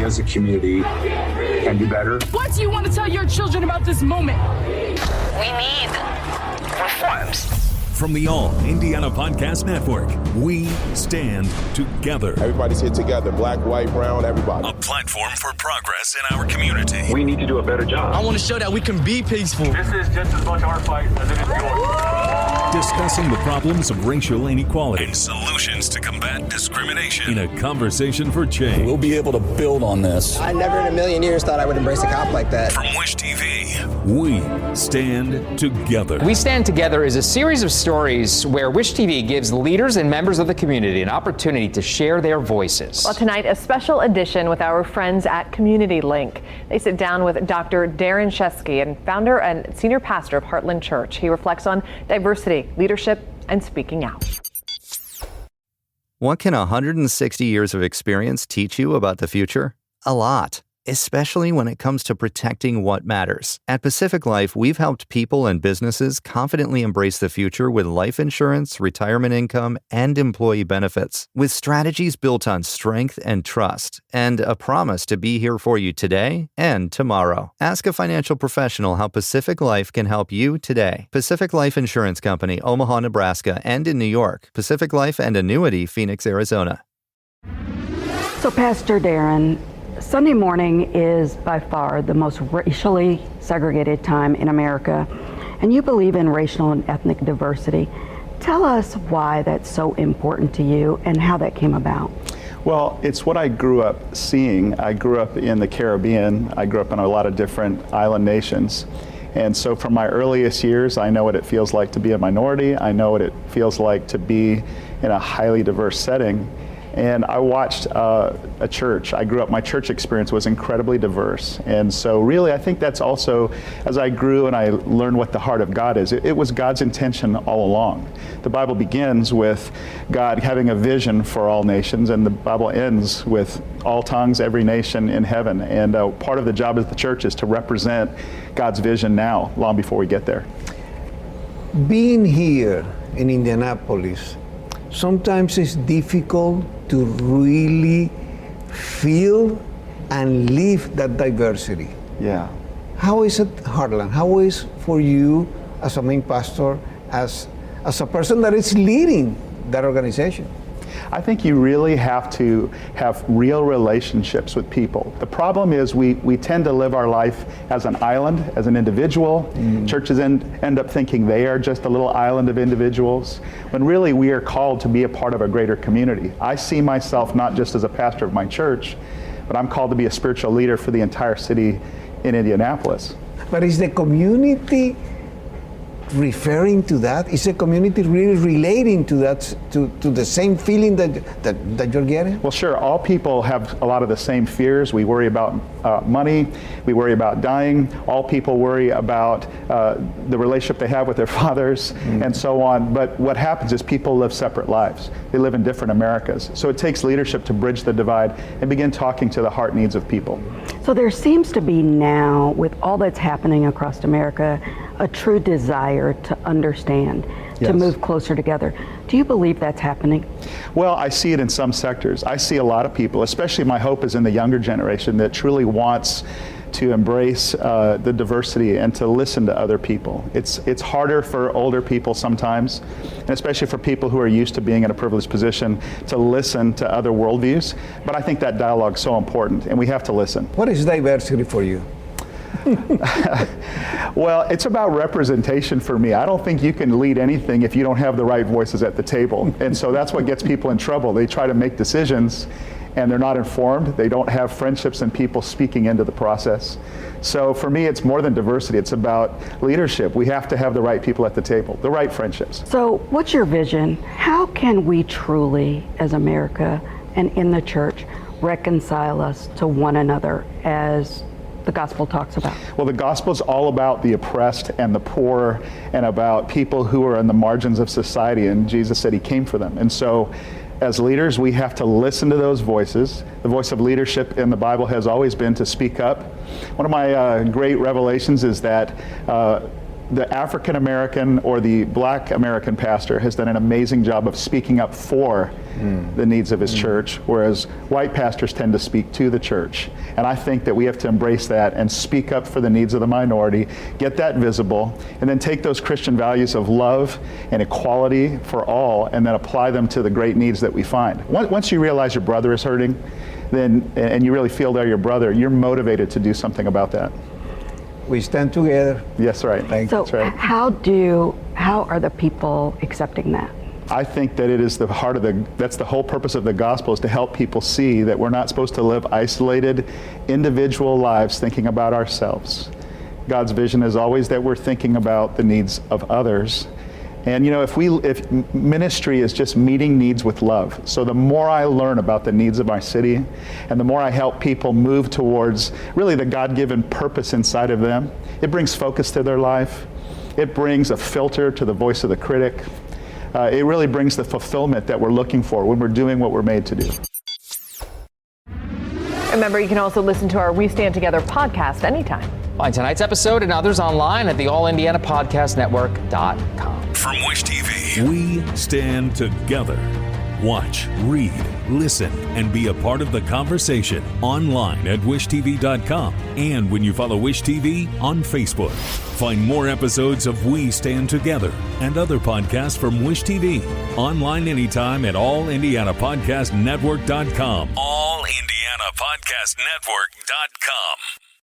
as a community can do better. What do you want to tell your children about this moment? We need reforms. From the All Indiana Podcast Network, we stand together. Everybody's here together, black, white, brown, everybody. A platform for progress in our community. We need to do a better job. I want to show that we can be peaceful. This is just as much our fight as it is yours. Discussing the problems of racial inequality and solutions to combat discrimination in a conversation for change. We'll be able to build on this. I never in a million years thought I would embrace a cop like that. From Wish TV, we stand together. We Stand Together is a series of stories where Wish TV gives leaders and members of the community an opportunity to share their voices. Well, tonight, a special edition with our friends at Community Link. They sit down with Dr. Darryn, Scheske, and founder and senior pastor of Heartland Church. He reflects on diversity, leadership, and speaking out. What can 160 years of experience teach you about the future? A lot, especially when it comes to protecting what matters. At Pacific Life, we've helped people and businesses confidently embrace the future with life insurance, retirement income, and employee benefits. With strategies built on strength and trust, and a promise to be here for you today and tomorrow. Ask a financial professional how Pacific Life can help you today. Pacific Life Insurance Company, Omaha, Nebraska, and in New York. Pacific Life and Annuity, Phoenix, Arizona. So, Pastor Darryn, Sunday morning is by far the most racially segregated time in America, and you believe in racial and ethnic diversity. Tell us why that's so important to you and how that came about. Well, it's what I grew up seeing. I grew up in the Caribbean. I grew up in a lot of different island nations. And so from my earliest years, I know what it feels like to be a minority. I know what it feels like to be in a highly diverse setting. And I watched a church. My church experience was incredibly diverse. And so really, I think that's also, as I grew and I learned what the heart of God is, it was God's intention all along. The Bible begins with God having a vision for all nations, and the Bible ends with all tongues, every nation in heaven. And part of the job of the church is to represent God's vision now, long before we get there. Being here in Indianapolis, sometimes it's difficult to really feel and live that diversity. Yeah. How is it, Heartland? How is for you as a main pastor, as a person that is leading that organization? I think you really have to have real relationships with people. The problem is we tend to live our life as an island, as an individual. Churches end up thinking they are just a little island of individuals, when really we are called to be a part of a greater community. I see myself not just as a pastor of my church, but I'm called to be a spiritual leader for the entire city in Indianapolis. But is the community referring to that? Is the community really relating to that, to the same feeling that you're getting? Well, sure. All people have a lot of the same fears. We worry about money. We worry about dying. All people worry about the relationship they have with their fathers and so on. But what happens is people live separate lives. They live in different Americas. So it takes leadership to bridge the divide and begin talking to the heart needs of people. So there seems to be now, with all that's happening across America, a true desire to understand, to move closer together. Do you believe that's happening? Well, I see it in some sectors. I see a lot of people, especially my hope is in the younger generation, that truly wants to embrace the diversity and to listen to other people. It's harder for older people sometimes, and especially for people who are used to being in a privileged position, to listen to other worldviews. But I think that dialogue is so important, and we have to listen. What is diversity for you? Well, it's about representation for me. I don't think you can lead anything if you don't have the right voices at the table. And so that's what gets people in trouble. They try to make decisions and they're not informed. They don't have friendships and people speaking into the process. So for me, it's more than diversity. It's about leadership. We have to have the right people at the table, the right friendships. So what's your vision? How can we truly, as America and in the church, reconcile us to one another as the gospel talks about? Well, the gospel is all about the oppressed and the poor and about people who are on the margins of society, and Jesus said he came for them. And so as leaders, we have to listen to those voices. The voice of leadership in the Bible has always been to speak up. One of my great revelations is that the African American or the Black American pastor has done an amazing job of speaking up for the needs of his church, whereas white pastors tend to speak to the church. And I think that we have to embrace that and speak up for the needs of the minority, get that visible, and then take those Christian values of love and equality for all, and then apply them to the great needs that we find. Once you realize your brother is hurting, then, and you really feel they're your brother, you're motivated to do something about that. We stand together. Yes, right. So That's right. how are the people accepting that? I think that it is the heart of that's the whole purpose of the gospel, is to help people see that we're not supposed to live isolated, individual lives thinking about ourselves. God's vision is always that we're thinking about the needs of others. And you know, if ministry is just meeting needs with love, so the more I learn about the needs of our city, and the more I help people move towards really the God-given purpose inside of them, it brings focus to their life. It brings a filter to the voice of the critic. It really brings the fulfillment that we're looking for when we're doing what we're made to do. Remember, you can also listen to our We Stand Together podcast anytime. Find tonight's episode and others online at the allindianapodcastnetwork.com. From Wish TV, we stand together. Watch, read, listen, and be a part of the conversation online at wishtv.com and when you follow Wish TV on Facebook. Find more episodes of We Stand Together and other podcasts from Wish TV online anytime at allindianapodcastnetwork.com. allindianapodcastnetwork.com.